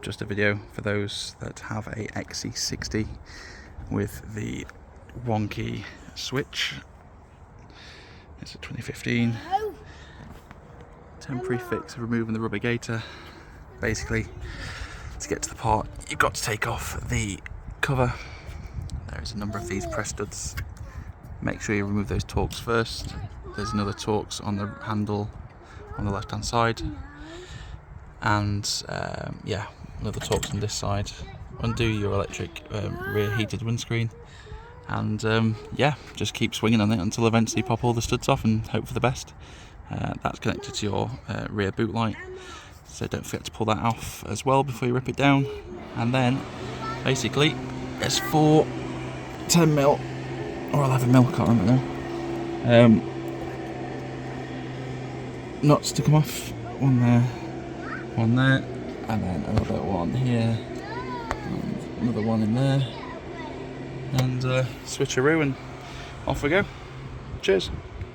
Just a video for those that have a XC60 with the wonky switch. It's a 2015. Temporary fix of removing the rubber gaiter. Basically, to get to the part, you've got to take off the cover. There is a number of these press studs. Make sure you remove those torx first. There's another torx on the handle on the left hand side, and yeah, another torx on this side. Undo your electric rear heated windscreen, and yeah, just keep swinging on it until eventually you pop all the studs off and hope for the best. That's connected to your rear boot light, so don't forget to pull that off as well before you rip it down. And then basically there's 4 10mm or 11mm, I can't remember now, nuts to come off. One there, and then another one here, and another one in there, and switcheroo, and off we go. Cheers.